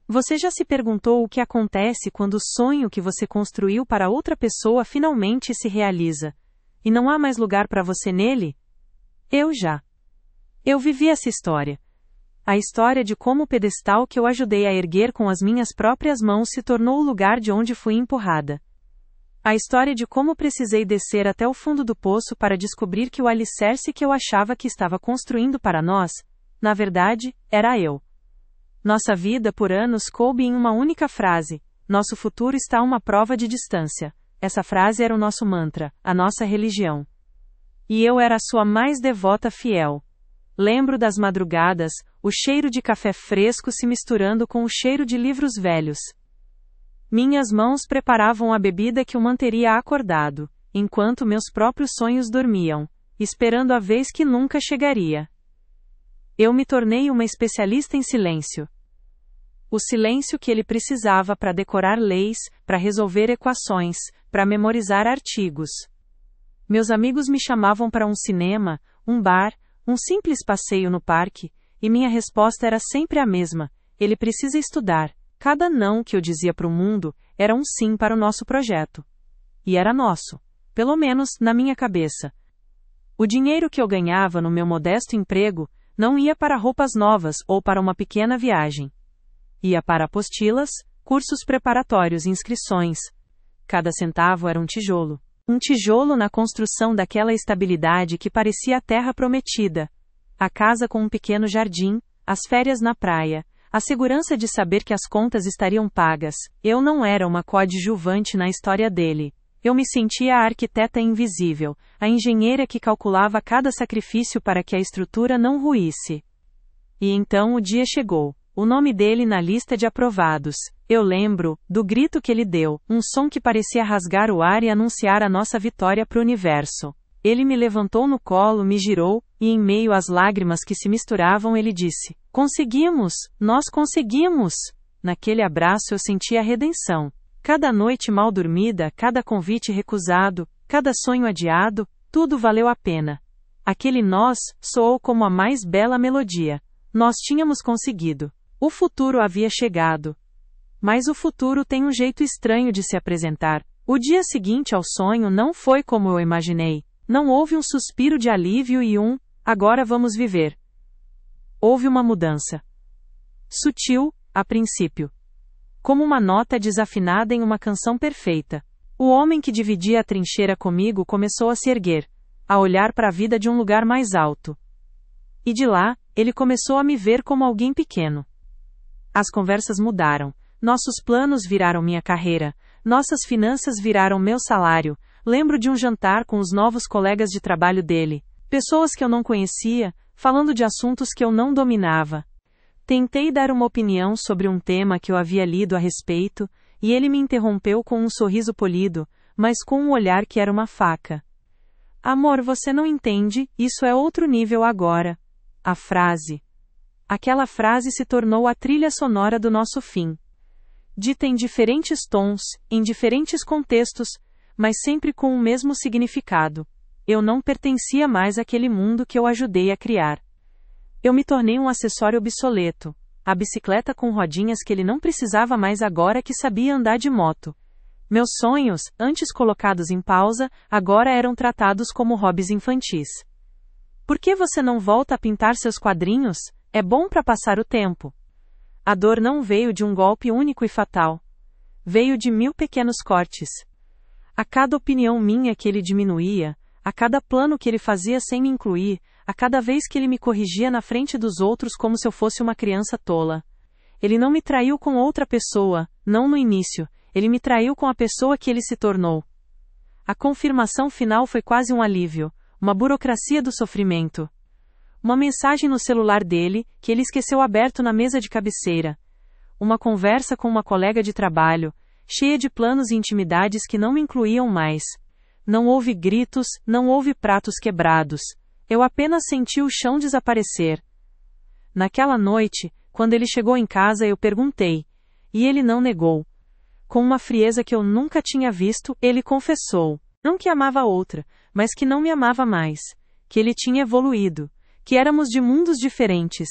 Você já se perguntou o que acontece quando o sonho que você construiu para outra pessoa finalmente se realiza, e não há mais lugar para você nele? Eu vivi essa história. A história de como o pedestal que eu ajudei a erguer com as minhas próprias mãos se tornou o lugar de onde fui empurrada. A história de como precisei descer até o fundo do poço para descobrir que o alicerce que eu achava que estava construindo para nós, na verdade, era eu. Nossa vida por anos coube em uma única frase: nosso futuro está a uma prova de distância. Essa frase era o nosso mantra, a nossa religião. E eu era a sua mais devota fiel. Lembro das madrugadas, o cheiro de café fresco se misturando com o cheiro de livros velhos. Minhas mãos preparavam a bebida que o manteria acordado, enquanto meus próprios sonhos dormiam, esperando a vez que nunca chegaria. Eu me tornei uma especialista em silêncio. O silêncio que ele precisava para decorar leis, para resolver equações, para memorizar artigos. Meus amigos me chamavam para um cinema, um bar, um simples passeio no parque, e minha resposta era sempre a mesma: ele precisa estudar. Cada não que eu dizia para o mundo era um sim para o nosso projeto. E era nosso, pelo menos na minha cabeça. O dinheiro que eu ganhava no meu modesto emprego não ia para roupas novas ou para uma pequena viagem. Ia para apostilas, cursos preparatórios e inscrições. Cada centavo era um tijolo. Um tijolo na construção daquela estabilidade que parecia a terra prometida. A casa com um pequeno jardim, as férias na praia, a segurança de saber que as contas estariam pagas. Eu não era uma coadjuvante na história dele. Eu me sentia a arquiteta invisível, a engenheira que calculava cada sacrifício para que a estrutura não ruísse. E então o dia chegou. O nome dele na lista de aprovados. Eu lembro do grito que ele deu, um som que parecia rasgar o ar e anunciar a nossa vitória para o universo. Ele me levantou no colo, me girou, e em meio às lágrimas que se misturavam ele disse: "Conseguimos! Nós conseguimos!" Naquele abraço eu senti a redenção. Cada noite mal dormida, cada convite recusado, cada sonho adiado, tudo valeu a pena. Aquele nós soou como a mais bela melodia. Nós tínhamos conseguido. O futuro havia chegado. Mas o futuro tem um jeito estranho de se apresentar. O dia seguinte ao sonho não foi como eu imaginei. Não houve um suspiro de alívio e agora vamos viver. Houve uma mudança. Sutil, a princípio. Como uma nota desafinada em uma canção perfeita. O homem que dividia a trincheira comigo começou a se erguer, a olhar para a vida de um lugar mais alto. E de lá, ele começou a me ver como alguém pequeno. As conversas mudaram. Nossos planos viraram minha carreira. Nossas finanças viraram meu salário. Lembro de um jantar com os novos colegas de trabalho dele. Pessoas que eu não conhecia, falando de assuntos que eu não dominava. Tentei dar uma opinião sobre um tema que eu havia lido a respeito, e ele me interrompeu com um sorriso polido, mas com um olhar que era uma faca. "Amor, você não entende, isso é outro nível agora." Aquela frase se tornou a trilha sonora do nosso fim. Dita em diferentes tons, em diferentes contextos, mas sempre com o mesmo significado. Eu não pertencia mais àquele mundo que eu ajudei a criar. Eu me tornei um acessório obsoleto, a bicicleta com rodinhas que ele não precisava mais agora que sabia andar de moto. Meus sonhos, antes colocados em pausa, agora eram tratados como hobbies infantis. Por que você não volta a pintar seus quadrinhos? É bom para passar o tempo. A dor não veio de um golpe único e fatal. Veio de 1000 pequenos cortes. A cada opinião minha que ele diminuía, a cada plano que ele fazia sem me incluir, a cada vez que ele me corrigia na frente dos outros como se eu fosse uma criança tola. Ele não me traiu com outra pessoa, não no início, ele me traiu com a pessoa que ele se tornou. A confirmação final foi quase um alívio, uma burocracia do sofrimento. Uma mensagem no celular dele, que ele esqueceu aberto na mesa de cabeceira. Uma conversa com uma colega de trabalho, cheia de planos e intimidades que não me incluíam mais. Não houve gritos, não houve pratos quebrados. Eu apenas senti o chão desaparecer. Naquela noite, quando ele chegou em casa eu perguntei. E ele não negou. Com uma frieza que eu nunca tinha visto, ele confessou. Não que amava outra, mas que não me amava mais. Que ele tinha evoluído. Que éramos de mundos diferentes.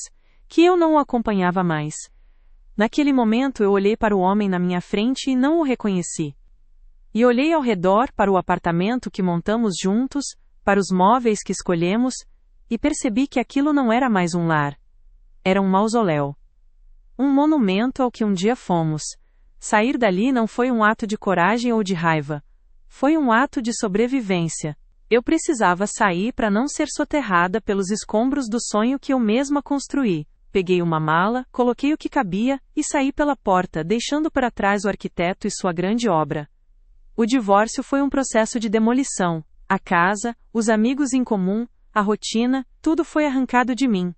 Que eu não o acompanhava mais. Naquele momento eu olhei para o homem na minha frente e não o reconheci. E olhei ao redor para o apartamento que montamos juntos, para os móveis que escolhemos, e percebi que aquilo não era mais um lar. Era um mausoléu. Um monumento ao que um dia fomos. Sair dali não foi um ato de coragem ou de raiva. Foi um ato de sobrevivência. Eu precisava sair para não ser soterrada pelos escombros do sonho que eu mesma construí. Peguei uma mala, coloquei o que cabia, e saí pela porta, deixando para trás o arquiteto e sua grande obra. O divórcio foi um processo de demolição. A casa, os amigos em comum, a rotina, tudo foi arrancado de mim.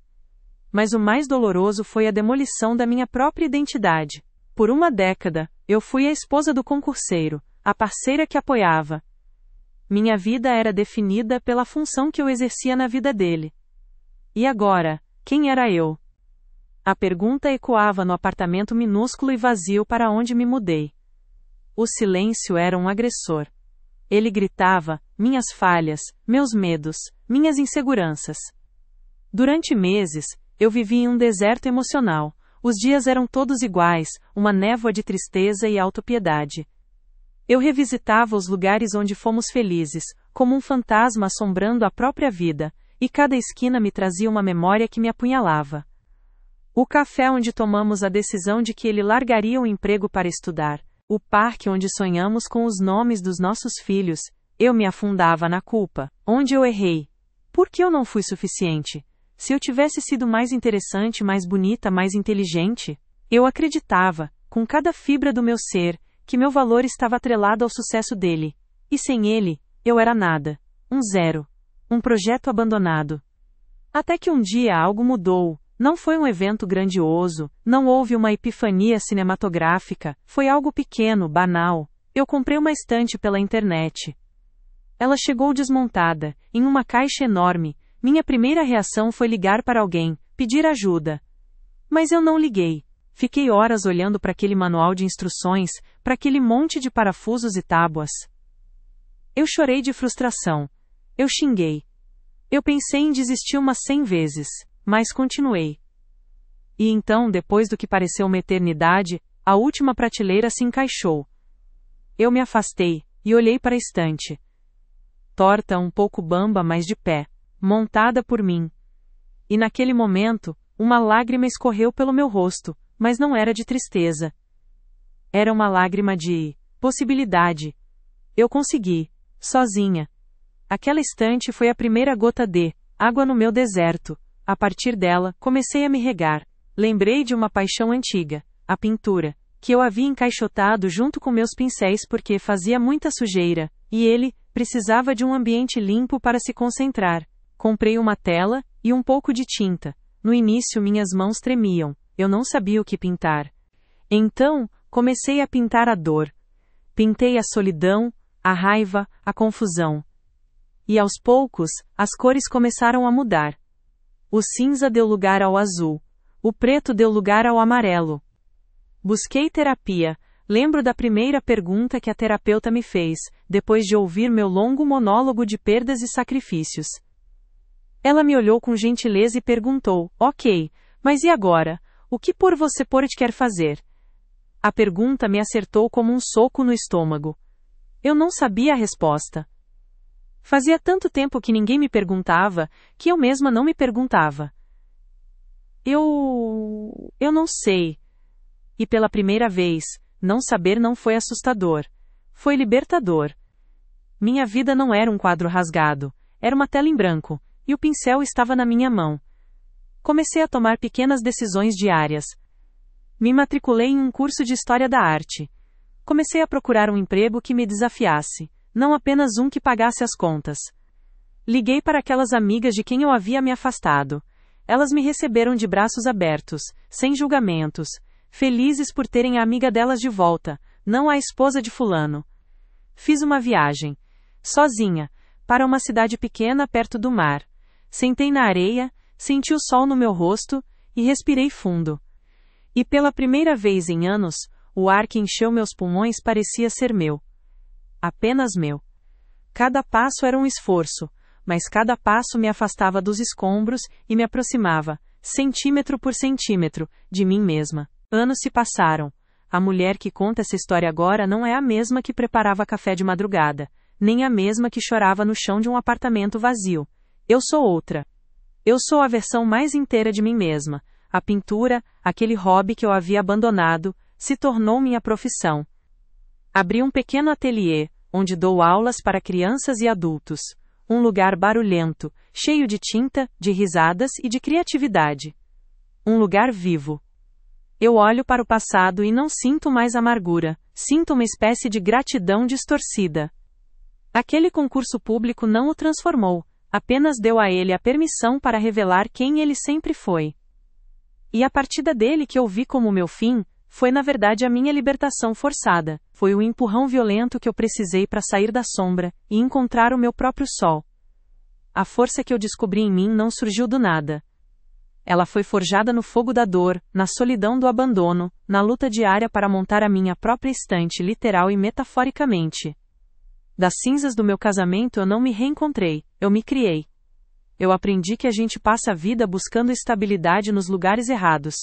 Mas o mais doloroso foi a demolição da minha própria identidade. Por uma década, eu fui a esposa do concurseiro, a parceira que apoiava. Minha vida era definida pela função que eu exercia na vida dele. E agora, quem era eu? A pergunta ecoava no apartamento minúsculo e vazio para onde me mudei. O silêncio era um agressor. Ele gritava, minhas falhas, meus medos, minhas inseguranças. Durante meses, eu vivi em um deserto emocional. Os dias eram todos iguais, uma névoa de tristeza e autopiedade. Eu revisitava os lugares onde fomos felizes, como um fantasma assombrando a própria vida, e cada esquina me trazia uma memória que me apunhalava. O café onde tomamos a decisão de que ele largaria o emprego para estudar, o parque onde sonhamos com os nomes dos nossos filhos, eu me afundava na culpa. Onde eu errei? Por que eu não fui suficiente? Se eu tivesse sido mais interessante, mais bonita, mais inteligente? Eu acreditava, com cada fibra do meu ser, que meu valor estava atrelado ao sucesso dele. E sem ele, eu era nada. Um zero. Um projeto abandonado. Até que um dia algo mudou. Não foi um evento grandioso, não houve uma epifania cinematográfica, foi algo pequeno, banal. Eu comprei uma estante pela internet. Ela chegou desmontada, em uma caixa enorme. Minha primeira reação foi ligar para alguém, pedir ajuda. Mas eu não liguei. Fiquei horas olhando para aquele manual de instruções, para aquele monte de parafusos e tábuas. Eu chorei de frustração. Eu xinguei. Eu pensei em desistir umas 100 vezes. Mas continuei. E então, depois do que pareceu uma eternidade, a última prateleira se encaixou. Eu me afastei, e olhei para a estante. Torta, um pouco bamba, mas de pé, montada por mim. E naquele momento, uma lágrima escorreu pelo meu rosto, mas não era de tristeza. Era uma lágrima de possibilidade. Eu consegui, sozinha. Aquela estante foi a primeira gota de água no meu deserto. A partir dela, comecei a me regar. Lembrei de uma paixão antiga, a pintura, que eu havia encaixotado junto com meus pincéis porque fazia muita sujeira, e ele precisava de um ambiente limpo para se concentrar. Comprei uma tela e um pouco de tinta. No início minhas mãos tremiam, eu não sabia o que pintar. Então, comecei a pintar a dor. Pintei a solidão, a raiva, a confusão. E aos poucos, as cores começaram a mudar. O cinza deu lugar ao azul. O preto deu lugar ao amarelo. Busquei terapia. Lembro da primeira pergunta que a terapeuta me fez, depois de ouvir meu longo monólogo de perdas e sacrifícios. Ela me olhou com gentileza e perguntou, ok, mas e agora? O que por você quer fazer? A pergunta me acertou como um soco no estômago. Eu não sabia a resposta. Fazia tanto tempo que ninguém me perguntava, que eu mesma não me perguntava. Eu não sei. E pela primeira vez, não saber não foi assustador. Foi libertador. Minha vida não era um quadro rasgado, era uma tela em branco, e o pincel estava na minha mão. Comecei a tomar pequenas decisões diárias. Me matriculei em um curso de História da Arte. Comecei a procurar um emprego que me desafiasse. Não apenas um que pagasse as contas. Liguei para aquelas amigas de quem eu havia me afastado. Elas me receberam de braços abertos, sem julgamentos, felizes por terem a amiga delas de volta, não a esposa de fulano. Fiz uma viagem, sozinha, para uma cidade pequena perto do mar. Sentei na areia, senti o sol no meu rosto, e respirei fundo. E pela primeira vez em anos, o ar que encheu meus pulmões parecia ser meu. Apenas meu. Cada passo era um esforço, mas cada passo me afastava dos escombros e me aproximava, centímetro por centímetro, de mim mesma. Anos se passaram. A mulher que conta essa história agora não é a mesma que preparava café de madrugada, nem a mesma que chorava no chão de um apartamento vazio. Eu sou outra. Eu sou a versão mais inteira de mim mesma. A pintura, aquele hobby que eu havia abandonado, se tornou minha profissão. Abri um pequeno ateliê, onde dou aulas para crianças e adultos. Um lugar barulhento, cheio de tinta, de risadas e de criatividade. Um lugar vivo. Eu olho para o passado e não sinto mais amargura, sinto uma espécie de gratidão distorcida. Aquele concurso público não o transformou, apenas deu a ele a permissão para revelar quem ele sempre foi. E a partida dele que eu vi como meu fim, foi na verdade a minha libertação forçada, foi o empurrão violento que eu precisei para sair da sombra e encontrar o meu próprio sol. A força que eu descobri em mim não surgiu do nada. Ela foi forjada no fogo da dor, na solidão do abandono, na luta diária para montar a minha própria estante literal e metaforicamente. Das cinzas do meu casamento eu não me reencontrei, eu me criei. Eu aprendi que a gente passa a vida buscando estabilidade nos lugares errados.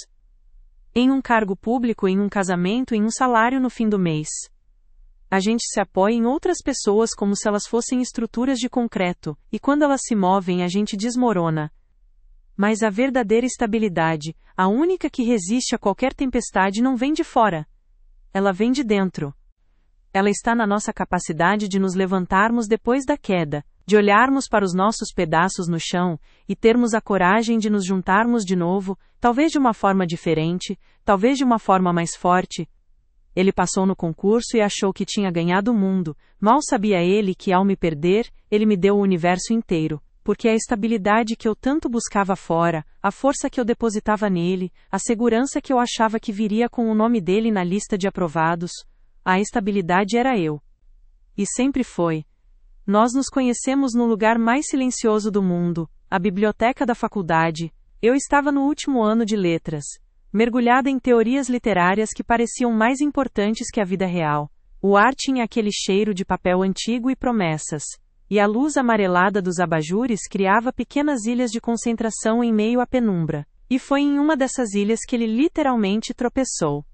Em um cargo público, em um casamento, em um salário no fim do mês. A gente se apoia em outras pessoas como se elas fossem estruturas de concreto, e quando elas se movem a gente desmorona. Mas a verdadeira estabilidade, a única que resiste a qualquer tempestade, não vem de fora. Ela vem de dentro. Ela está na nossa capacidade de nos levantarmos depois da queda, de olharmos para os nossos pedaços no chão, e termos a coragem de nos juntarmos de novo, talvez de uma forma diferente, talvez de uma forma mais forte. Ele passou no concurso e achou que tinha ganhado o mundo, mal sabia ele que ao me perder, ele me deu o universo inteiro. Porque a estabilidade que eu tanto buscava fora, a força que eu depositava nele, a segurança que eu achava que viria com o nome dele na lista de aprovados, a estabilidade era eu. E sempre foi. Nós nos conhecemos no lugar mais silencioso do mundo, a biblioteca da faculdade. Eu estava no último ano de letras, mergulhada em teorias literárias que pareciam mais importantes que a vida real. O ar tinha aquele cheiro de papel antigo e promessas. E a luz amarelada dos abajures criava pequenas ilhas de concentração em meio à penumbra. E foi em uma dessas ilhas que ele literalmente tropeçou.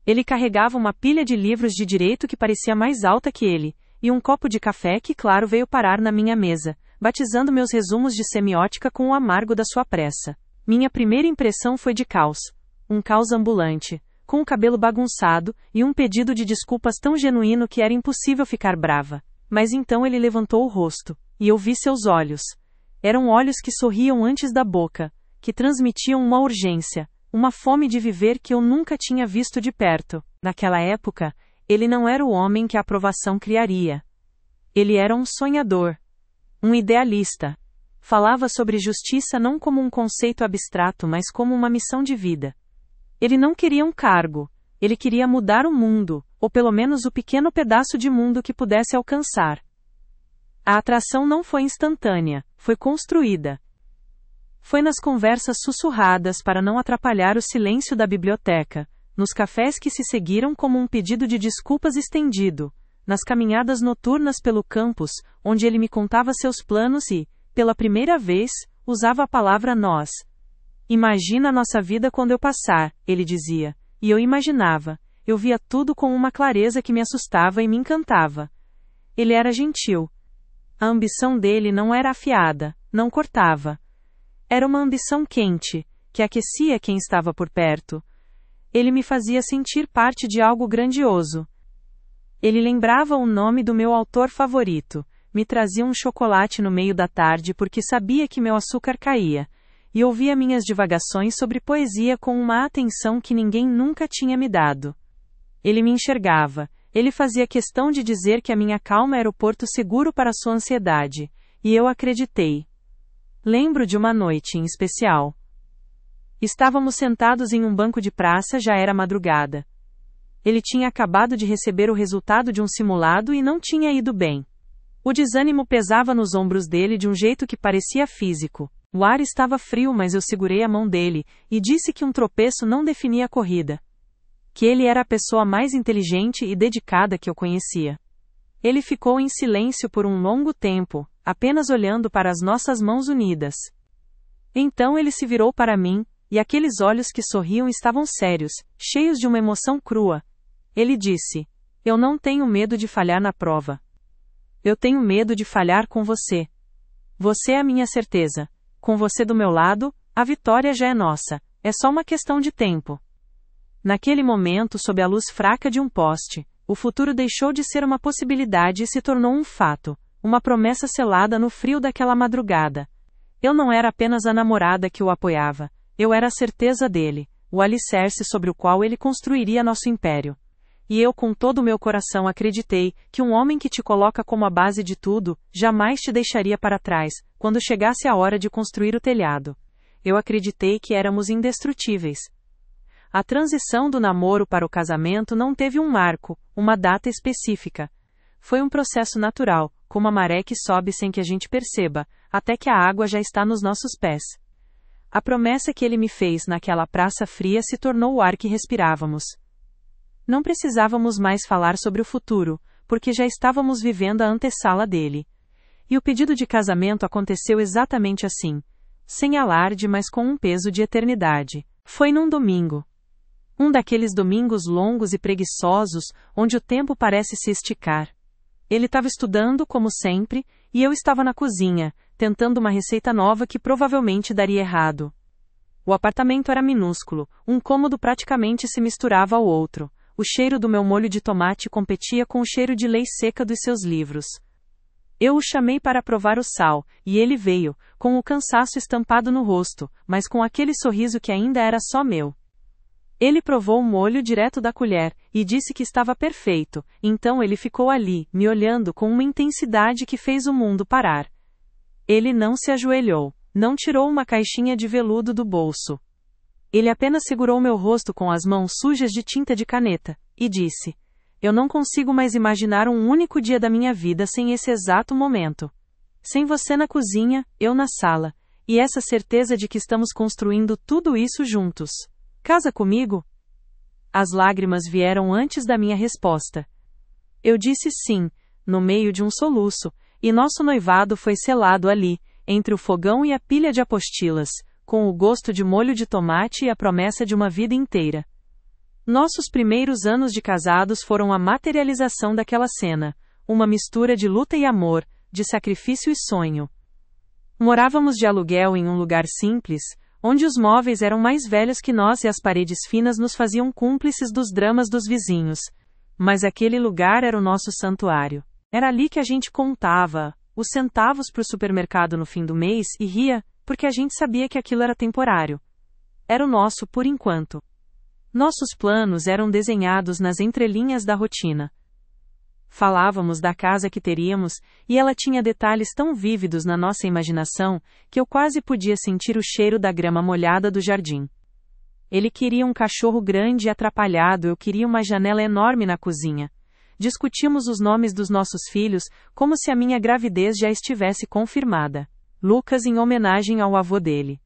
Ele carregava uma pilha de livros de direito que parecia mais alta que ele, e um copo de café que, claro, veio parar na minha mesa, batizando meus resumos de semiótica com o amargo da sua pressa. Minha primeira impressão foi de caos. Um caos ambulante, com o cabelo bagunçado, e um pedido de desculpas tão genuíno que era impossível ficar brava. Mas então ele levantou o rosto, e eu vi seus olhos. Eram olhos que sorriam antes da boca, que transmitiam uma urgência, uma fome de viver que eu nunca tinha visto de perto. Naquela época, ele não era o homem que a aprovação criaria. Ele era um sonhador, um idealista. Falava sobre justiça não como um conceito abstrato, mas como uma missão de vida. Ele não queria um cargo, ele queria mudar o mundo, ou pelo menos o pequeno pedaço de mundo que pudesse alcançar. A atração não foi instantânea, foi construída. Foi nas conversas sussurradas para não atrapalhar o silêncio da biblioteca, nos cafés que se seguiram como um pedido de desculpas estendido, nas caminhadas noturnas pelo campus, onde ele me contava seus planos e, pela primeira vez, usava a palavra nós. Imagina a nossa vida quando eu passar, ele dizia, e eu imaginava. Eu via tudo com uma clareza que me assustava e me encantava. Ele era gentil. A ambição dele não era afiada, não cortava. Era uma ambição quente, que aquecia quem estava por perto. Ele me fazia sentir parte de algo grandioso. Ele lembrava o nome do meu autor favorito, me trazia um chocolate no meio da tarde porque sabia que meu açúcar caía, e ouvia minhas divagações sobre poesia com uma atenção que ninguém nunca tinha me dado. Ele me enxergava, ele fazia questão de dizer que a minha calma era o porto seguro para sua ansiedade, e eu acreditei. Lembro de uma noite em especial. Estávamos sentados em um banco de praça, já era madrugada. Ele tinha acabado de receber o resultado de um simulado e não tinha ido bem. O desânimo pesava nos ombros dele de um jeito que parecia físico. O ar estava frio, mas eu segurei a mão dele, e disse que um tropeço não definia a corrida. Que ele era a pessoa mais inteligente e dedicada que eu conhecia. Ele ficou em silêncio por um longo tempo, apenas olhando para as nossas mãos unidas. Então ele se virou para mim, e aqueles olhos que sorriam estavam sérios, cheios de uma emoção crua. Ele disse: eu não tenho medo de falhar na prova. Eu tenho medo de falhar com você. Você é a minha certeza. Com você do meu lado, a vitória já é nossa. É só uma questão de tempo. Naquele momento, sob a luz fraca de um poste, o futuro deixou de ser uma possibilidade e se tornou um fato, uma promessa selada no frio daquela madrugada. Eu não era apenas a namorada que o apoiava, eu era a certeza dele, o alicerce sobre o qual ele construiria nosso império. E eu com todo o meu coração acreditei que um homem que te coloca como a base de tudo, jamais te deixaria para trás, quando chegasse a hora de construir o telhado. Eu acreditei que éramos indestrutíveis. A transição do namoro para o casamento não teve um marco, uma data específica. Foi um processo natural, como a maré que sobe sem que a gente perceba, até que a água já está nos nossos pés. A promessa que ele me fez naquela praça fria se tornou o ar que respirávamos. Não precisávamos mais falar sobre o futuro, porque já estávamos vivendo a antessala dele. E o pedido de casamento aconteceu exatamente assim, sem alarde, mas com um peso de eternidade. Foi num domingo. Um daqueles domingos longos e preguiçosos, onde o tempo parece se esticar. Ele estava estudando, como sempre, e eu estava na cozinha, tentando uma receita nova que provavelmente daria errado. O apartamento era minúsculo, um cômodo praticamente se misturava ao outro. O cheiro do meu molho de tomate competia com o cheiro de lei seca dos seus livros. Eu o chamei para provar o sal, e ele veio, com o cansaço estampado no rosto, mas com aquele sorriso que ainda era só meu. Ele provou o molho direto da colher, e disse que estava perfeito, então ele ficou ali, me olhando com uma intensidade que fez o mundo parar. Ele não se ajoelhou, não tirou uma caixinha de veludo do bolso. Ele apenas segurou meu rosto com as mãos sujas de tinta de caneta, e disse: eu não consigo mais imaginar um único dia da minha vida sem esse exato momento. Sem você na cozinha, eu na sala, e essa certeza de que estamos construindo tudo isso juntos. Casa comigo? As lágrimas vieram antes da minha resposta. Eu disse sim, no meio de um soluço, e nosso noivado foi selado ali, entre o fogão e a pilha de apostilas, com o gosto de molho de tomate e a promessa de uma vida inteira. Nossos primeiros anos de casados foram a materialização daquela cena, uma mistura de luta e amor, de sacrifício e sonho. Morávamos de aluguel em um lugar simples, onde os móveis eram mais velhos que nós e as paredes finas nos faziam cúmplices dos dramas dos vizinhos. Mas aquele lugar era o nosso santuário. Era ali que a gente contava os centavos para o supermercado no fim do mês e ria, porque a gente sabia que aquilo era temporário. Era o nosso por enquanto. Nossos planos eram desenhados nas entrelinhas da rotina. Falávamos da casa que teríamos, e ela tinha detalhes tão vívidos na nossa imaginação, que eu quase podia sentir o cheiro da grama molhada do jardim. Ele queria um cachorro grande e atrapalhado, eu queria uma janela enorme na cozinha. Discutimos os nomes dos nossos filhos, como se a minha gravidez já estivesse confirmada. Lucas em homenagem ao avô dele.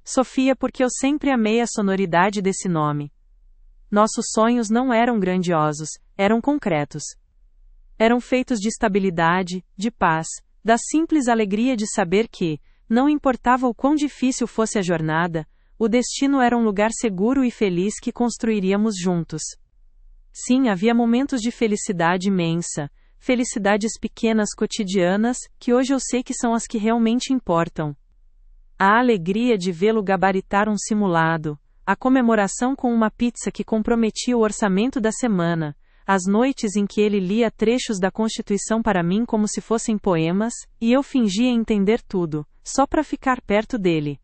Sofia porque eu sempre amei a sonoridade desse nome. Nossos sonhos não eram grandiosos, eram concretos. Eram feitos de estabilidade, de paz, da simples alegria de saber que, não importava o quão difícil fosse a jornada, o destino era um lugar seguro e feliz que construiríamos juntos. Sim, havia momentos de felicidade imensa, felicidades pequenas cotidianas, que hoje eu sei que são as que realmente importam. A alegria de vê-lo gabaritar um simulado, a comemoração com uma pizza que comprometia o orçamento da semana, as noites em que ele lia trechos da Constituição para mim como se fossem poemas, e eu fingia entender tudo, só para ficar perto dele.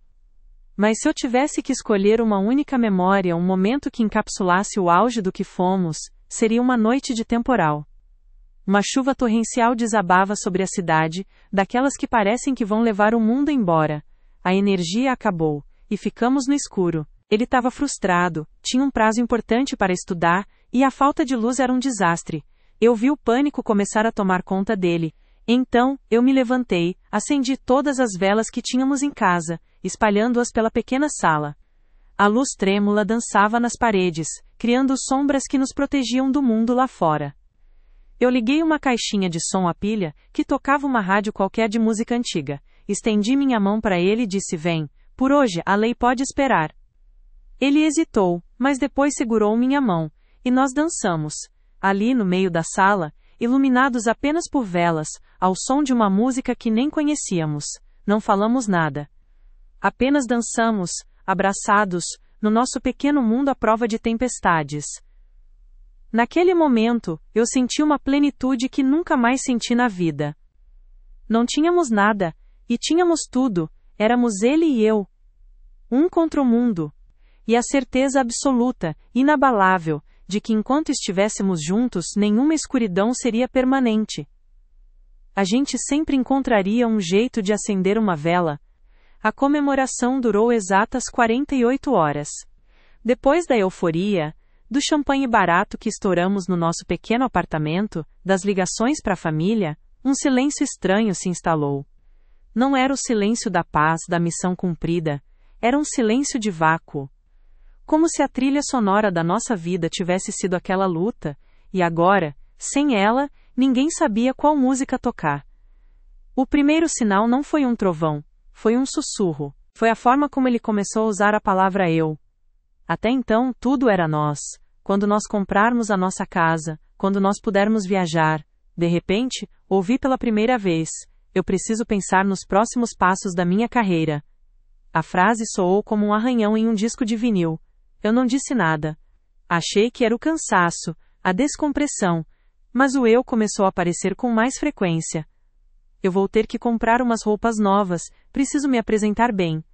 Mas se eu tivesse que escolher uma única memória, um momento que encapsulasse o auge do que fomos, seria uma noite de temporal. Uma chuva torrencial desabava sobre a cidade, daquelas que parecem que vão levar o mundo embora. A energia acabou, e ficamos no escuro. Ele estava frustrado, tinha um prazo importante para estudar, e a falta de luz era um desastre. Eu vi o pânico começar a tomar conta dele. Então, eu me levantei, acendi todas as velas que tínhamos em casa, espalhando-as pela pequena sala. A luz trêmula dançava nas paredes, criando sombras que nos protegiam do mundo lá fora. Eu liguei uma caixinha de som à pilha, que tocava uma rádio qualquer de música antiga. Estendi minha mão para ele e disse: vem, por hoje a lei pode esperar. Ele hesitou, mas depois segurou minha mão, e nós dançamos. Ali no meio da sala, iluminados apenas por velas, ao som de uma música que nem conhecíamos, não falamos nada. Apenas dançamos, abraçados, no nosso pequeno mundo à prova de tempestades. Naquele momento, eu senti uma plenitude que nunca mais senti na vida. Não tínhamos nada, e tínhamos tudo, éramos ele e eu. Um contra o mundo. E a certeza absoluta, inabalável, de que enquanto estivéssemos juntos nenhuma escuridão seria permanente. A gente sempre encontraria um jeito de acender uma vela. A comemoração durou exatas 48 horas. Depois da euforia, do champanhe barato que estouramos no nosso pequeno apartamento, das ligações para a família, um silêncio estranho se instalou. Não era o silêncio da paz, da missão cumprida, era um silêncio de vácuo. Como se a trilha sonora da nossa vida tivesse sido aquela luta, e agora, sem ela, ninguém sabia qual música tocar. O primeiro sinal não foi um trovão, foi um sussurro. Foi a forma como ele começou a usar a palavra eu. Até então, tudo era nós. Quando nós comprarmos a nossa casa, quando nós pudermos viajar, de repente, ouvi pela primeira vez, eu preciso pensar nos próximos passos da minha carreira. A frase soou como um arranhão em um disco de vinil. Eu não disse nada. Achei que era o cansaço, a descompressão, mas o eu começou a aparecer com mais frequência. Eu vou ter que comprar umas roupas novas, preciso me apresentar bem.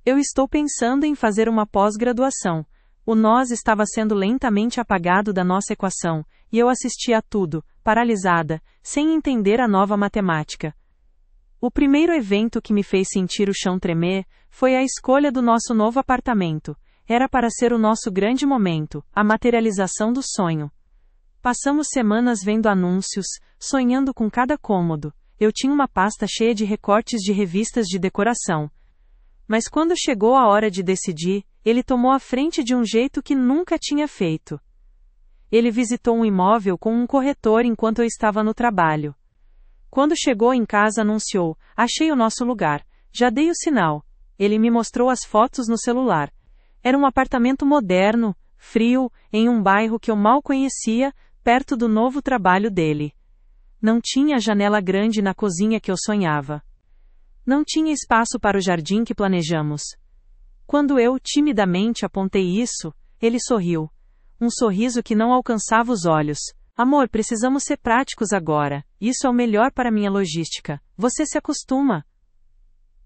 Eu estou pensando em fazer uma pós-graduação. O nós estava sendo lentamente apagado da nossa equação, e eu assistia a tudo, paralisada, sem entender a nova matemática. O primeiro evento que me fez sentir o chão tremer foi a escolha do nosso novo apartamento. Era para ser o nosso grande momento, a materialização do sonho. Passamos semanas vendo anúncios, sonhando com cada cômodo. Eu tinha uma pasta cheia de recortes de revistas de decoração. Mas quando chegou a hora de decidir, ele tomou a frente de um jeito que nunca tinha feito. Ele visitou um imóvel com um corretor enquanto eu estava no trabalho. Quando chegou em casa anunciou, achei o nosso lugar, já dei o sinal. Ele me mostrou as fotos no celular. Era um apartamento moderno, frio, em um bairro que eu mal conhecia, perto do novo trabalho dele. Não tinha janela grande na cozinha que eu sonhava. Não tinha espaço para o jardim que planejamos. Quando eu, timidamente, apontei isso, ele sorriu. Um sorriso que não alcançava os olhos. Amor, precisamos ser práticos agora. Isso é o melhor para minha logística. Você se acostuma.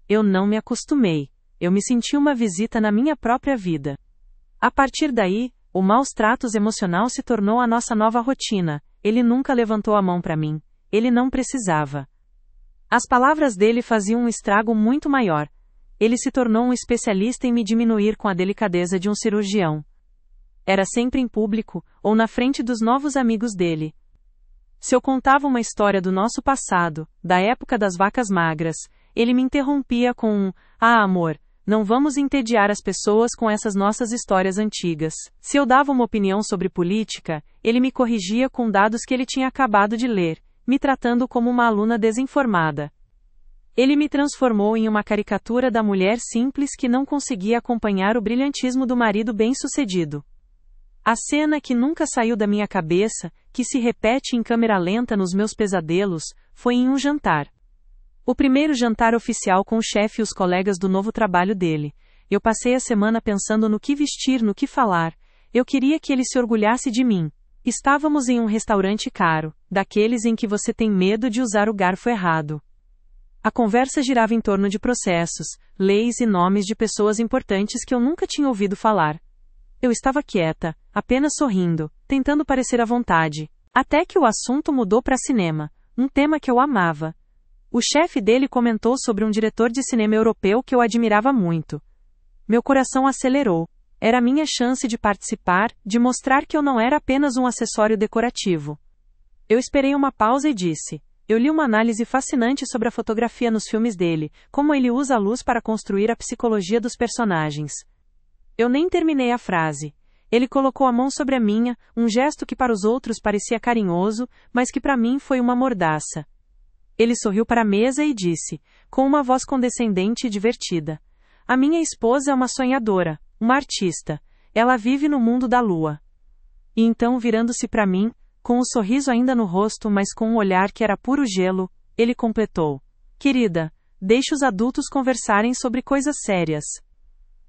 Eu não me acostumei. Eu me senti uma visita na minha própria vida. A partir daí, o maus-tratos emocional se tornou a nossa nova rotina. Ele nunca levantou a mão para mim. Ele não precisava. As palavras dele faziam um estrago muito maior. Ele se tornou um especialista em me diminuir com a delicadeza de um cirurgião. Era sempre em público, ou na frente dos novos amigos dele. Se eu contava uma história do nosso passado, da época das vacas magras, ele me interrompia com um, amor, não vamos entediar as pessoas com essas nossas histórias antigas. Se eu dava uma opinião sobre política, ele me corrigia com dados que ele tinha acabado de ler, me tratando como uma aluna desinformada. Ele me transformou em uma caricatura da mulher simples que não conseguia acompanhar o brilhantismo do marido bem-sucedido. A cena que nunca saiu da minha cabeça, que se repete em câmera lenta nos meus pesadelos, foi em um jantar. O primeiro jantar oficial com o chefe e os colegas do novo trabalho dele. Eu passei a semana pensando no que vestir, no que falar. Eu queria que ele se orgulhasse de mim. Estávamos em um restaurante caro, daqueles em que você tem medo de usar o garfo errado. A conversa girava em torno de processos, leis e nomes de pessoas importantes que eu nunca tinha ouvido falar. Eu estava quieta, apenas sorrindo, tentando parecer à vontade. Até que o assunto mudou para cinema, um tema que eu amava. O chefe dele comentou sobre um diretor de cinema europeu que eu admirava muito. Meu coração acelerou. Era a minha chance de participar, de mostrar que eu não era apenas um acessório decorativo. Eu esperei uma pausa e disse: eu li uma análise fascinante sobre a fotografia nos filmes dele, como ele usa a luz para construir a psicologia dos personagens. Eu nem terminei a frase. Ele colocou a mão sobre a minha, um gesto que para os outros parecia carinhoso, mas que para mim foi uma mordaça. Ele sorriu para a mesa e disse, com uma voz condescendente e divertida: a minha esposa é uma sonhadora. uma artista. Ela vive no mundo da lua. E então, virando-se para mim, com o sorriso ainda no rosto, mas com um olhar que era puro gelo, ele completou: querida, deixe os adultos conversarem sobre coisas sérias.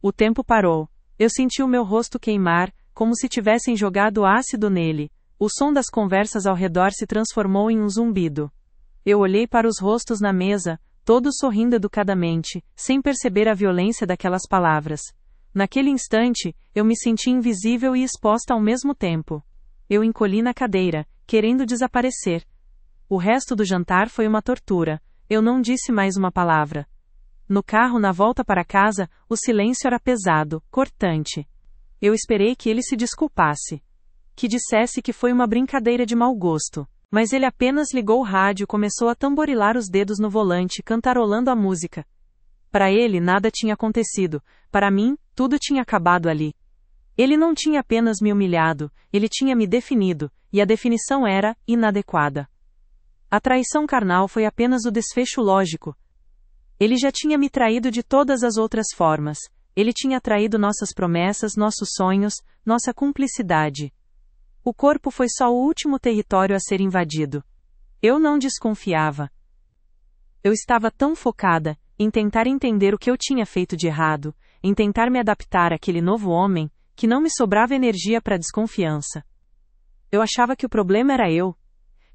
O tempo parou. Eu senti o meu rosto queimar, como se tivessem jogado ácido nele. O som das conversas ao redor se transformou em um zumbido. Eu olhei para os rostos na mesa, todos sorrindo educadamente, sem perceber a violência daquelas palavras. Naquele instante, eu me senti invisível e exposta ao mesmo tempo. Eu encolhi na cadeira, querendo desaparecer. O resto do jantar foi uma tortura. Eu não disse mais uma palavra. No carro, na volta para casa, o silêncio era pesado, cortante. Eu esperei que ele se desculpasse. Que dissesse que foi uma brincadeira de mau gosto. Mas ele apenas ligou o rádio e começou a tamborilar os dedos no volante, cantarolando a música. Para ele, nada tinha acontecido. Para mim, tudo tinha acabado ali. Ele não tinha apenas me humilhado, ele tinha me definido, e a definição era inadequada. A traição carnal foi apenas o desfecho lógico. Ele já tinha me traído de todas as outras formas. Ele tinha traído nossas promessas, nossos sonhos, nossa cumplicidade. O corpo foi só o último território a ser invadido. Eu não desconfiava. Eu estava tão focada em tentar entender o que eu tinha feito de errado, em tentar me adaptar àquele novo homem, que não me sobrava energia para desconfiança. Eu achava que o problema era eu.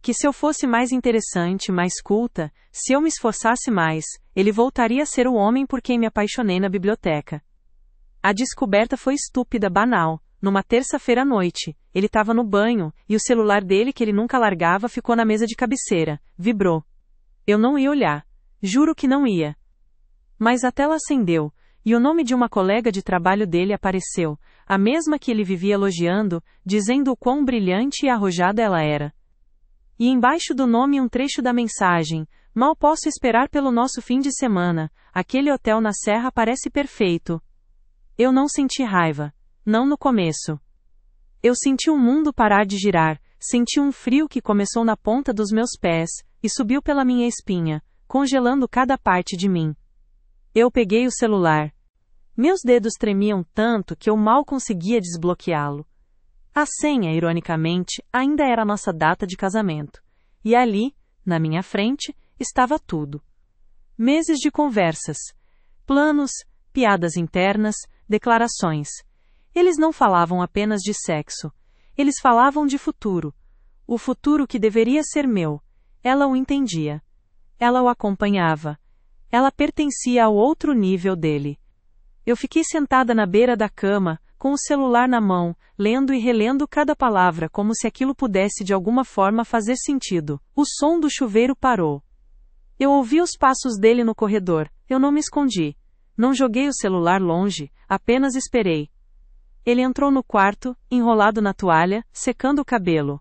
Que se eu fosse mais interessante, mais culta, se eu me esforçasse mais, ele voltaria a ser o homem por quem me apaixonei na biblioteca. A descoberta foi estúpida, banal. Numa terça-feira à noite, ele estava no banho, e o celular dele, que ele nunca largava, ficou na mesa de cabeceira. Vibrou. Eu não ia olhar. Juro que não ia. Mas a tela acendeu, e o nome de uma colega de trabalho dele apareceu, a mesma que ele vivia elogiando, dizendo o quão brilhante e arrojada ela era. E embaixo do nome um trecho da mensagem: mal posso esperar pelo nosso fim de semana, aquele hotel na serra parece perfeito. Eu não senti raiva. Não no começo. Eu senti o mundo parar de girar, senti um frio que começou na ponta dos meus pés, e subiu pela minha espinha, congelando cada parte de mim. Eu peguei o celular. Meus dedos tremiam tanto que eu mal conseguia desbloqueá-lo. A senha, ironicamente, ainda era a nossa data de casamento. E ali, na minha frente, estava tudo. Meses de conversas. Planos, piadas internas, declarações. Eles não falavam apenas de sexo. Eles falavam de futuro. O futuro que deveria ser meu. Ela o entendia. Ela o acompanhava. Ela pertencia ao outro nível dele. Eu fiquei sentada na beira da cama, com o celular na mão, lendo e relendo cada palavra como se aquilo pudesse de alguma forma fazer sentido. O som do chuveiro parou. Eu ouvi os passos dele no corredor. Eu não me escondi. Não joguei o celular longe, apenas esperei. Ele entrou no quarto, enrolado na toalha, secando o cabelo.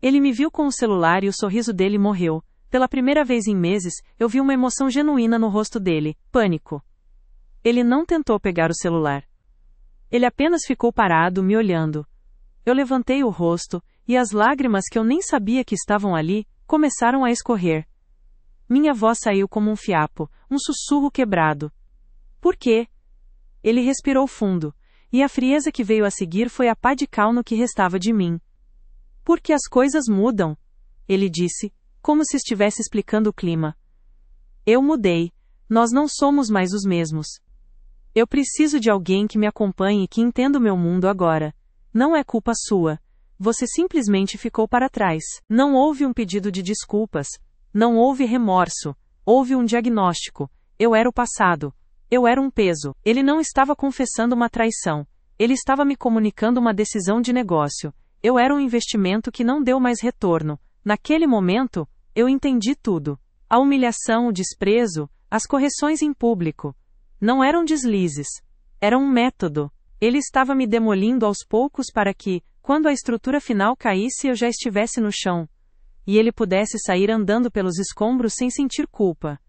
Ele me viu com o celular e o sorriso dele morreu. Pela primeira vez em meses, eu vi uma emoção genuína no rosto dele: pânico. Ele não tentou pegar o celular. Ele apenas ficou parado, me olhando. Eu levantei o rosto, e as lágrimas que eu nem sabia que estavam ali, começaram a escorrer. Minha voz saiu como um fiapo, um sussurro quebrado. Por quê? Ele respirou fundo. E a frieza que veio a seguir foi a pá de cal no que restava de mim. Porque as coisas mudam, ele disse, como se estivesse explicando o clima. Eu mudei. Nós não somos mais os mesmos. Eu preciso de alguém que me acompanhe e que entenda o meu mundo agora. Não é culpa sua. Você simplesmente ficou para trás. Não houve um pedido de desculpas. Não houve remorso. Houve um diagnóstico. Eu era o passado. Eu era um peso. Ele não estava confessando uma traição. Ele estava me comunicando uma decisão de negócio. Eu era um investimento que não deu mais retorno. Naquele momento, eu entendi tudo. A humilhação, o desprezo, as correções em público. Não eram deslizes. Era um método. Ele estava me demolindo aos poucos para que, quando a estrutura final caísse, eu já estivesse no chão. E ele pudesse sair andando pelos escombros sem sentir culpa.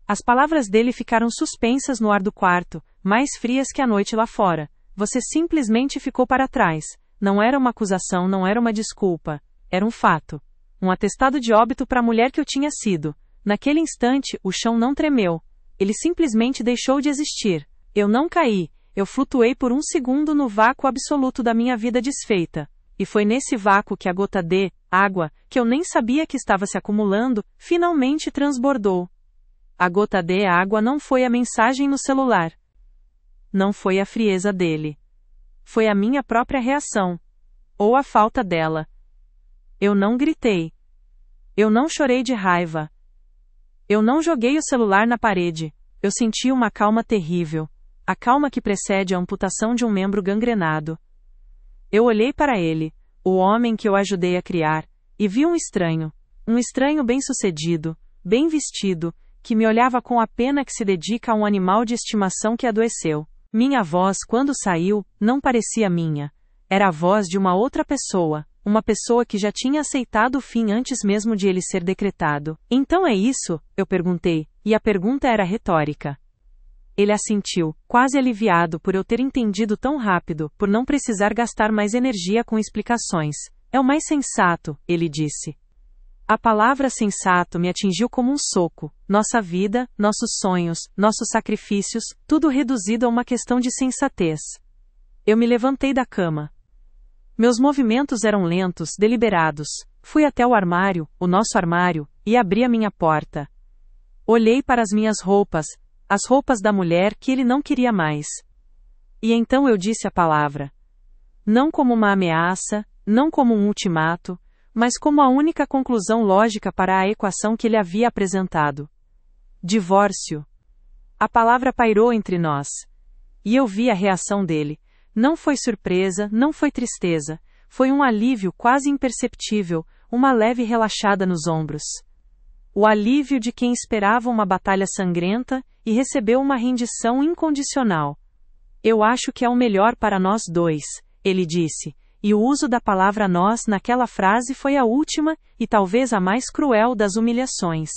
As palavras dele ficaram suspensas no ar do quarto, mais frias que a noite lá fora. Você simplesmente ficou para trás. Não era uma acusação, não era uma desculpa. Era um fato. Um atestado de óbito para a mulher que eu tinha sido. Naquele instante, o chão não tremeu. Ele simplesmente deixou de existir. Eu não caí. eu flutuei por um segundo no vácuo absoluto da minha vida desfeita. E foi nesse vácuo que a gota de água, que eu nem sabia que estava se acumulando, finalmente transbordou. A gota de água não foi a mensagem no celular. Não foi a frieza dele. Foi a minha própria reação. Ou a falta dela. Eu não gritei. Eu não chorei de raiva. Eu não joguei o celular na parede. Eu senti uma calma terrível. A calma que precede a amputação de um membro gangrenado. Eu olhei para ele, o homem que eu ajudei a criar, e vi um estranho bem-sucedido, bem vestido, que me olhava com a pena que se dedica a um animal de estimação que adoeceu. Minha voz, quando saiu, não parecia minha. Era a voz de uma outra pessoa, uma pessoa que já tinha aceitado o fim antes mesmo de ele ser decretado. Então é isso? Eu perguntei, e a pergunta era retórica. Ele assentiu, quase aliviado por eu ter entendido tão rápido, por não precisar gastar mais energia com explicações. É o mais sensato, ele disse. A palavra sensato me atingiu como um soco. Nossa vida, nossos sonhos, nossos sacrifícios, tudo reduzido a uma questão de sensatez. Eu me levantei da cama. Meus movimentos eram lentos, deliberados. Fui até o armário, o nosso armário, e abri a minha porta. Olhei para as minhas roupas, as roupas da mulher que ele não queria mais. E então eu disse a palavra. Não como uma ameaça, não como um ultimato, mas como a única conclusão lógica para a equação que ele havia apresentado. Divórcio. A palavra pairou entre nós. E eu vi a reação dele. Não foi surpresa, não foi tristeza. Foi um alívio quase imperceptível, uma leve relaxada nos ombros. O alívio de quem esperava uma batalha sangrenta e recebeu uma rendição incondicional. Eu acho que é o melhor para nós dois, ele disse, e o uso da palavra nós naquela frase foi a última, e talvez a mais cruel das humilhações.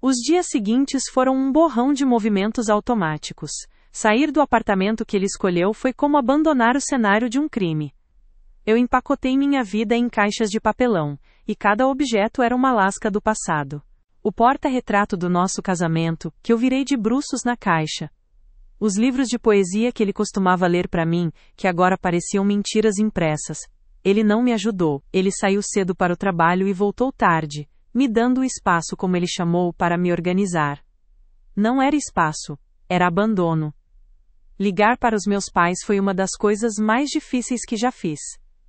Os dias seguintes foram um borrão de movimentos automáticos. Sair do apartamento que ele escolheu foi como abandonar o cenário de um crime. Eu empacotei minha vida em caixas de papelão, e cada objeto era uma lasca do passado. O porta-retrato do nosso casamento, que eu virei de bruços na caixa. Os livros de poesia que ele costumava ler para mim, que agora pareciam mentiras impressas. Ele não me ajudou, ele saiu cedo para o trabalho e voltou tarde, me dando o espaço como ele chamou para me organizar. Não era espaço, era abandono. Ligar para os meus pais foi uma das coisas mais difíceis que já fiz.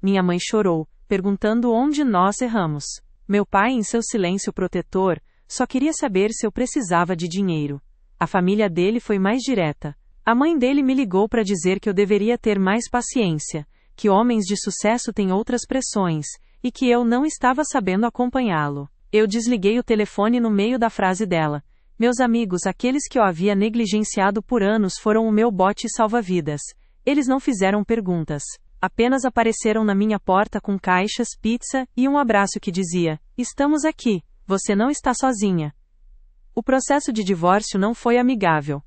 Minha mãe chorou, perguntando onde nós erramos. Meu pai, em seu silêncio protetor, só queria saber se eu precisava de dinheiro. A família dele foi mais direta. A mãe dele me ligou para dizer que eu deveria ter mais paciência, que homens de sucesso têm outras pressões, e que eu não estava sabendo acompanhá-lo. Eu desliguei o telefone no meio da frase dela. Meus amigos, aqueles que eu havia negligenciado por anos foram o meu bote salva-vidas. Eles não fizeram perguntas. Apenas apareceram na minha porta com caixas, pizza e um abraço que dizia: "Estamos aqui, você não está sozinha." O processo de divórcio não foi amigável.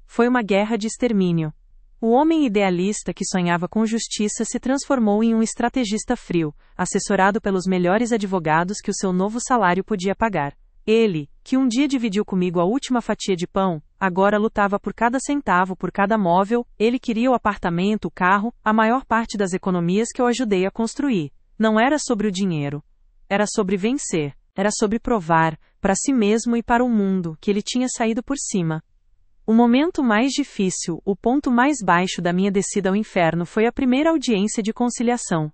Foi uma guerra de extermínio. O homem idealista que sonhava com justiça se transformou em um estrategista frio, assessorado pelos melhores advogados que o seu novo salário podia pagar. Ele, que um dia dividiu comigo a última fatia de pão, agora lutava por cada centavo, por cada móvel. Ele queria o apartamento, o carro, a maior parte das economias que eu ajudei a construir. Não era sobre o dinheiro. Era sobre vencer. Era sobre provar, para si mesmo e para o mundo, que ele tinha saído por cima. O momento mais difícil, o ponto mais baixo da minha descida ao inferno foi a primeira audiência de conciliação.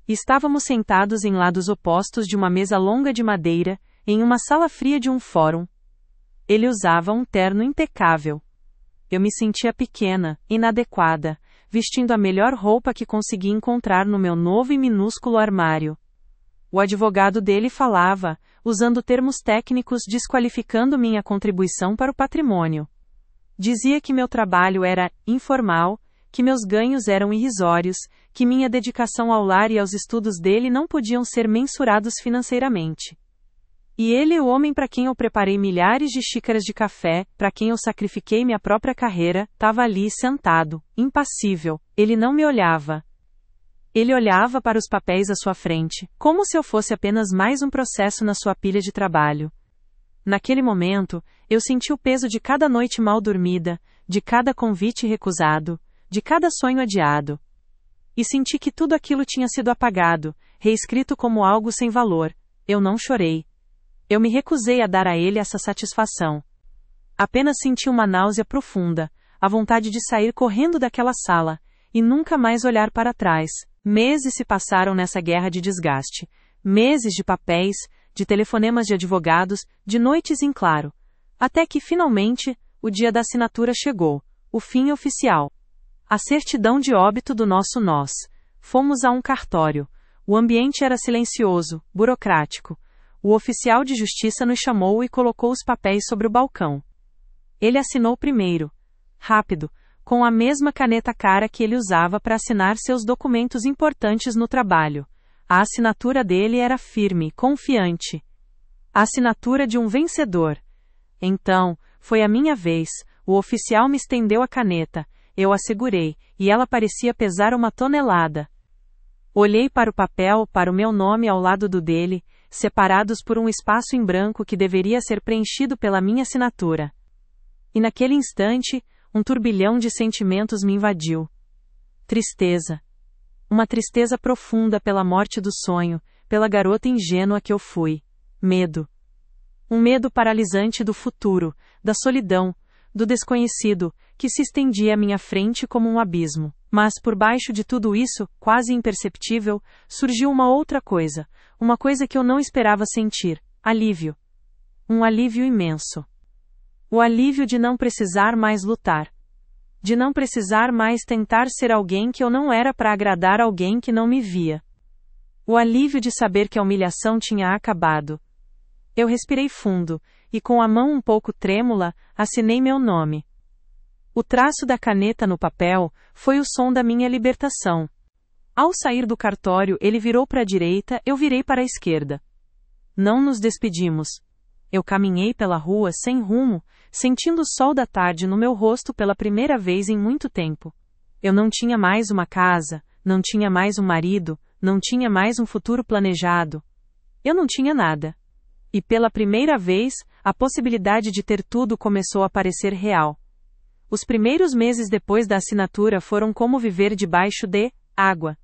Estávamos sentados em lados opostos de uma mesa longa de madeira, em uma sala fria de um fórum. Ele usava um terno impecável. Eu me sentia pequena, inadequada, vestindo a melhor roupa que consegui encontrar no meu novo e minúsculo armário. O advogado dele falava, usando termos técnicos desqualificando minha contribuição para o patrimônio. Dizia que meu trabalho era informal, que meus ganhos eram irrisórios, que minha dedicação ao lar e aos estudos dele não podiam ser mensurados financeiramente. E ele, o homem para quem eu preparei milhares de xícaras de café, para quem eu sacrifiquei minha própria carreira, estava ali sentado, impassível. Ele não me olhava. Ele olhava para os papéis à sua frente, como se eu fosse apenas mais um processo na sua pilha de trabalho. Naquele momento, eu senti o peso de cada noite mal dormida, de cada convite recusado, de cada sonho adiado. E senti que tudo aquilo tinha sido apagado, reescrito como algo sem valor. Eu não chorei. Eu me recusei a dar a ele essa satisfação. Apenas senti uma náusea profunda, a vontade de sair correndo daquela sala, e nunca mais olhar para trás. Meses se passaram nessa guerra de desgaste. Meses de papéis, de telefonemas de advogados, de noites em claro. Até que, finalmente, o dia da assinatura chegou. O fim oficial. A certidão de óbito do nosso nós. Fomos a um cartório. O ambiente era silencioso, burocrático. O oficial de justiça nos chamou e colocou os papéis sobre o balcão. Ele assinou primeiro. Rápido, com a mesma caneta cara que ele usava para assinar seus documentos importantes no trabalho. A assinatura dele era firme, confiante. A assinatura de um vencedor. Então, foi a minha vez. O oficial me estendeu a caneta. Eu a segurei, e ela parecia pesar 1 tonelada. Olhei para o papel, para o meu nome ao lado do dele, separados por um espaço em branco que deveria ser preenchido pela minha assinatura. E naquele instante, um turbilhão de sentimentos me invadiu. Tristeza. Uma tristeza profunda pela morte do sonho, pela garota ingênua que eu fui. Medo. Um medo paralisante do futuro, da solidão, do desconhecido, que se estendia à minha frente como um abismo. Mas por baixo de tudo isso, quase imperceptível, surgiu uma outra coisa, uma coisa que eu não esperava sentir: alívio. Um alívio imenso. O alívio de não precisar mais lutar. De não precisar mais tentar ser alguém que eu não era para agradar alguém que não me via. O alívio de saber que a humilhação tinha acabado. Eu respirei fundo, e com a mão um pouco trêmula, assinei meu nome. O traço da caneta no papel foi o som da minha libertação. Ao sair do cartório, ele virou para a direita, eu virei para a esquerda. Não nos despedimos. Eu caminhei pela rua sem rumo, sentindo o sol da tarde no meu rosto pela primeira vez em muito tempo. Eu não tinha mais uma casa, não tinha mais um marido, não tinha mais um futuro planejado. Eu não tinha nada. E pela primeira vez, a possibilidade de ter tudo começou a parecer real. Os primeiros meses depois da assinatura foram como viver debaixo de água.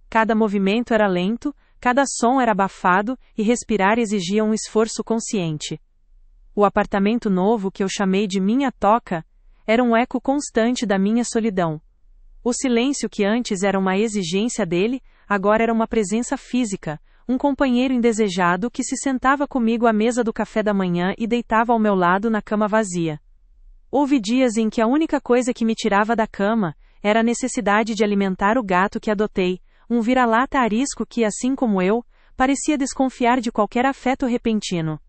Cada movimento era lento, cada som era abafado, e respirar exigia um esforço consciente. O apartamento novo que eu chamei de minha toca, era um eco constante da minha solidão. O silêncio que antes era uma exigência dele, agora era uma presença física, um companheiro indesejado que se sentava comigo à mesa do café da manhã e deitava ao meu lado na cama vazia. Houve dias em que a única coisa que me tirava da cama era a necessidade de alimentar o gato que adotei, um vira-lata arisco que, assim como eu, parecia desconfiar de qualquer afeto repentino.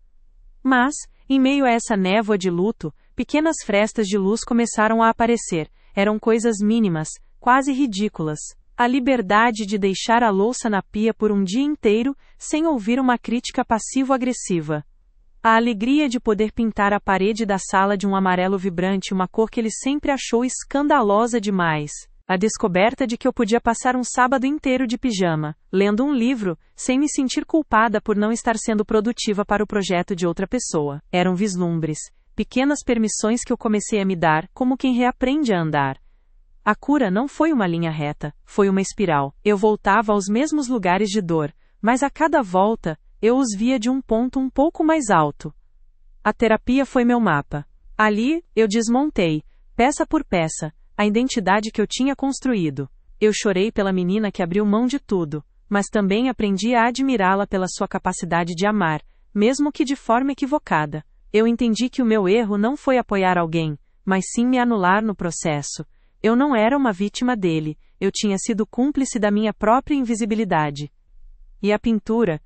Mas, em meio a essa névoa de luto, pequenas frestas de luz começaram a aparecer. Eram coisas mínimas, quase ridículas. A liberdade de deixar a louça na pia por um dia inteiro, sem ouvir uma crítica passivo-agressiva. A alegria de poder pintar a parede da sala de um amarelo vibrante, uma cor que ele sempre achou escandalosa demais. A descoberta de que eu podia passar um sábado inteiro de pijama, lendo um livro, sem me sentir culpada por não estar sendo produtiva para o projeto de outra pessoa. Eram vislumbres, pequenas permissões que eu comecei a me dar, como quem reaprende a andar. A cura não foi uma linha reta, foi uma espiral. Eu voltava aos mesmos lugares de dor, mas a cada volta, eu os via de um ponto um pouco mais alto. A terapia foi meu mapa. Ali, eu desmontei, peça por peça, a identidade que eu tinha construído. Eu chorei pela menina que abriu mão de tudo, mas também aprendi a admirá-la pela sua capacidade de amar, mesmo que de forma equivocada. Eu entendi que o meu erro não foi apoiar alguém, mas sim me anular no processo. Eu não era uma vítima dele, eu tinha sido cúmplice da minha própria invisibilidade. E a pintura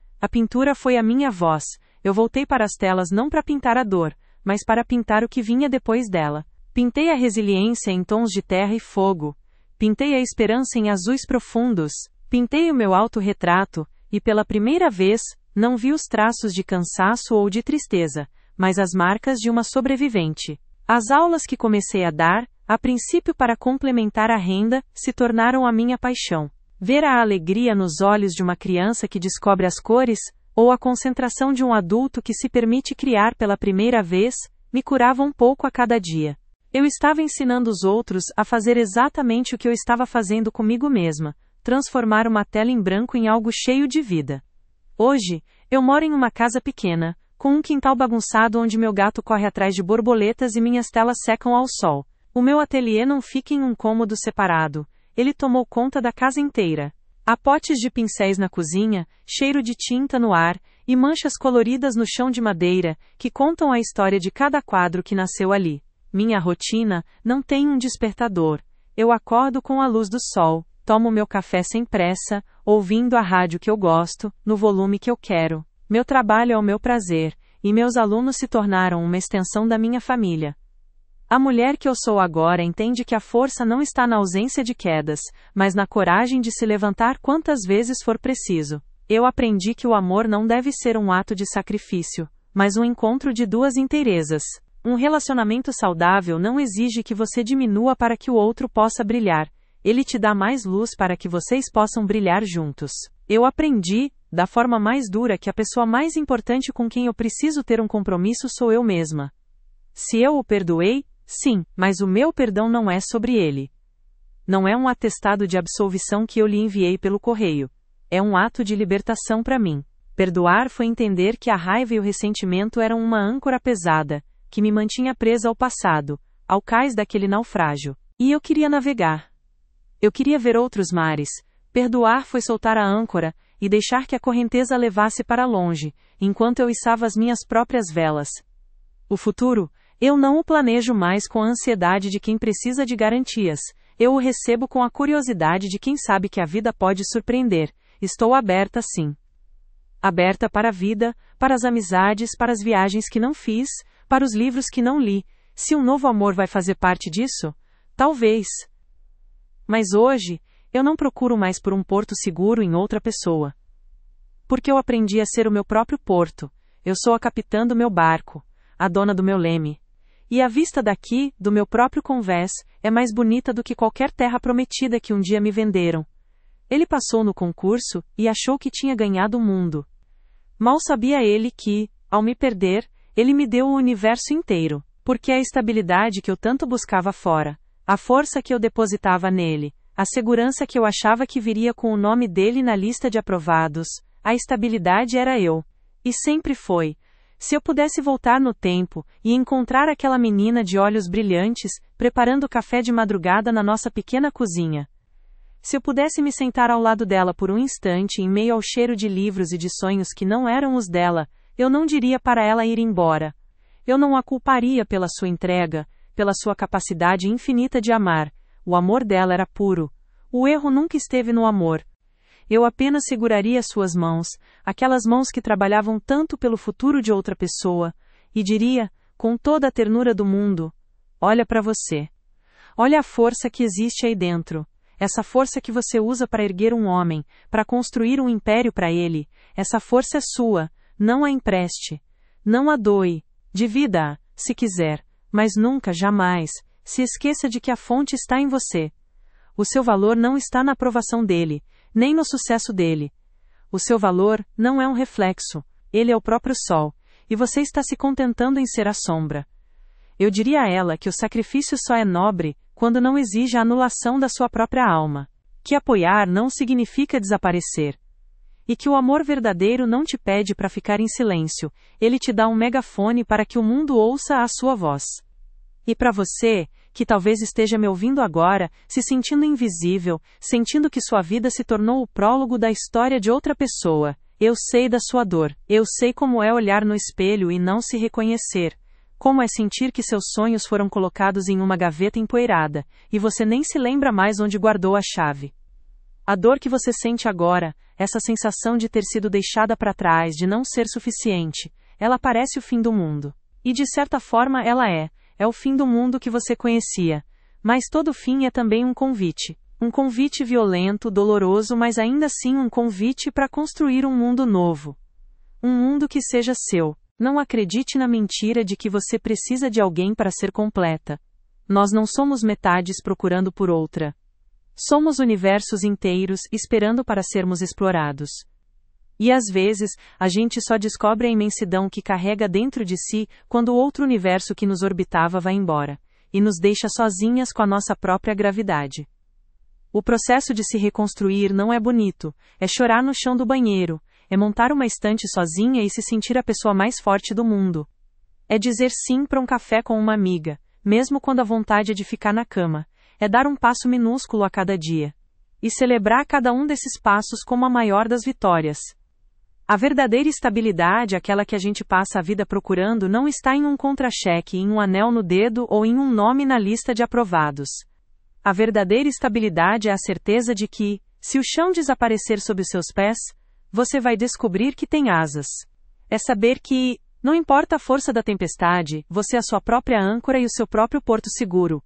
foi a minha voz. Eu voltei para as telas não para pintar a dor, mas para pintar o que vinha depois dela. Pintei a resiliência em tons de terra e fogo. Pintei a esperança em azuis profundos. Pintei o meu autorretrato, e pela primeira vez, não vi os traços de cansaço ou de tristeza, mas as marcas de uma sobrevivente. As aulas que comecei a dar, a princípio para complementar a renda, se tornaram a minha paixão. Ver a alegria nos olhos de uma criança que descobre as cores, ou a concentração de um adulto que se permite criar pela primeira vez, me curava um pouco a cada dia. Eu estava ensinando os outros a fazer exatamente o que eu estava fazendo comigo mesma, transformar uma tela em branco em algo cheio de vida. Hoje, eu moro em uma casa pequena, com um quintal bagunçado onde meu gato corre atrás de borboletas e minhas telas secam ao sol. O meu ateliê não fica em um cômodo separado, ele tomou conta da casa inteira. Há potes de pincéis na cozinha, cheiro de tinta no ar, e manchas coloridas no chão de madeira, que contam a história de cada quadro que nasceu ali. Minha rotina não tem um despertador. Eu acordo com a luz do sol, tomo meu café sem pressa, ouvindo a rádio que eu gosto, no volume que eu quero. Meu trabalho é o meu prazer, e meus alunos se tornaram uma extensão da minha família. A mulher que eu sou agora entende que a força não está na ausência de quedas, mas na coragem de se levantar quantas vezes for preciso. Eu aprendi que o amor não deve ser um ato de sacrifício, mas um encontro de duas inteirezas. Um relacionamento saudável não exige que você diminua para que o outro possa brilhar. Ele te dá mais luz para que vocês possam brilhar juntos. Eu aprendi, da forma mais dura, que a pessoa mais importante com quem eu preciso ter um compromisso sou eu mesma. Se eu o perdoei, sim, mas o meu perdão não é sobre ele. Não é um atestado de absolvição que eu lhe enviei pelo correio. É um ato de libertação para mim. Perdoar foi entender que a raiva e o ressentimento eram uma âncora pesada, que me mantinha presa ao passado, ao cais daquele naufrágio. E eu queria navegar. Eu queria ver outros mares. Perdoar foi soltar a âncora e deixar que a correnteza levasse para longe, enquanto eu içava as minhas próprias velas. O futuro, eu não o planejo mais com a ansiedade de quem precisa de garantias. Eu o recebo com a curiosidade de quem sabe que a vida pode surpreender. Estou aberta, sim. Aberta para a vida, para as amizades, para as viagens que não fiz, para os livros que não li. Se um novo amor vai fazer parte disso? Talvez. Mas hoje, eu não procuro mais por um porto seguro em outra pessoa. Porque eu aprendi a ser o meu próprio porto. Eu sou a capitã do meu barco, a dona do meu leme. E a vista daqui, do meu próprio convés, é mais bonita do que qualquer terra prometida que um dia me venderam. Ele passou no concurso e achou que tinha ganhado o mundo. Mal sabia ele que, ao me perder, ele me deu o universo inteiro, porque a estabilidade que eu tanto buscava fora, a força que eu depositava nele, a segurança que eu achava que viria com o nome dele na lista de aprovados, a estabilidade era eu. E sempre foi. Se eu pudesse voltar no tempo e encontrar aquela menina de olhos brilhantes, preparando café de madrugada na nossa pequena cozinha. Se eu pudesse me sentar ao lado dela por um instante em meio ao cheiro de livros e de sonhos que não eram os dela, eu não diria para ela ir embora. Eu não a culparia pela sua entrega, pela sua capacidade infinita de amar. O amor dela era puro. O erro nunca esteve no amor. Eu apenas seguraria suas mãos, aquelas mãos que trabalhavam tanto pelo futuro de outra pessoa, e diria, com toda a ternura do mundo: olha para você. Olha a força que existe aí dentro. Essa força que você usa para erguer um homem, para construir um império para ele, essa força é sua, não a empreste. Não a doe. Divida-a, se quiser, mas nunca, jamais, se esqueça de que a fonte está em você. O seu valor não está na aprovação dele, nem no sucesso dele. O seu valor não é um reflexo, ele é o próprio sol, e você está se contentando em ser a sombra. Eu diria a ela que o sacrifício só é nobre quando não exige a anulação da sua própria alma, que apoiar não significa desaparecer, e que o amor verdadeiro não te pede para ficar em silêncio, ele te dá um megafone para que o mundo ouça a sua voz. E para você, que talvez esteja me ouvindo agora, se sentindo invisível, sentindo que sua vida se tornou o prólogo da história de outra pessoa, eu sei da sua dor, eu sei como é olhar no espelho e não se reconhecer. Como é sentir que seus sonhos foram colocados em uma gaveta empoeirada, e você nem se lembra mais onde guardou a chave. A dor que você sente agora, essa sensação de ter sido deixada para trás, de não ser suficiente, ela parece o fim do mundo. E de certa forma ela é o fim do mundo que você conhecia. Mas todo fim é também um convite. Um convite violento, doloroso, mas ainda assim um convite para construir um mundo novo. Um mundo que seja seu. Não acredite na mentira de que você precisa de alguém para ser completa. Nós não somos metades procurando por outra. Somos universos inteiros esperando para sermos explorados. E às vezes, a gente só descobre a imensidão que carrega dentro de si quando o outro universo que nos orbitava vai embora. e nos deixa sozinhas com a nossa própria gravidade. O processo de se reconstruir não é bonito, é chorar no chão do banheiro, é montar uma estante sozinha e se sentir a pessoa mais forte do mundo. É dizer sim para um café com uma amiga, mesmo quando a vontade é de ficar na cama. É dar um passo minúsculo a cada dia. E celebrar cada um desses passos como a maior das vitórias. A verdadeira estabilidade, aquela que a gente passa a vida procurando, não está em um contra-cheque, em um anel no dedo ou em um nome na lista de aprovados. A verdadeira estabilidade é a certeza de que, se o chão desaparecer sob os seus pés, você vai descobrir que tem asas. É saber que, não importa a força da tempestade, você é a sua própria âncora e o seu próprio porto seguro.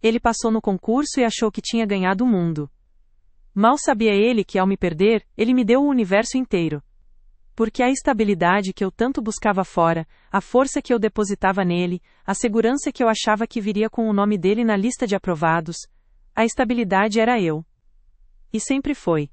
Ele passou no concurso e achou que tinha ganhado o mundo. Mal sabia ele que, ao me perder, ele me deu o universo inteiro. Porque a estabilidade que eu tanto buscava fora, a força que eu depositava nele, a segurança que eu achava que viria com o nome dele na lista de aprovados, a estabilidade era eu. E sempre foi.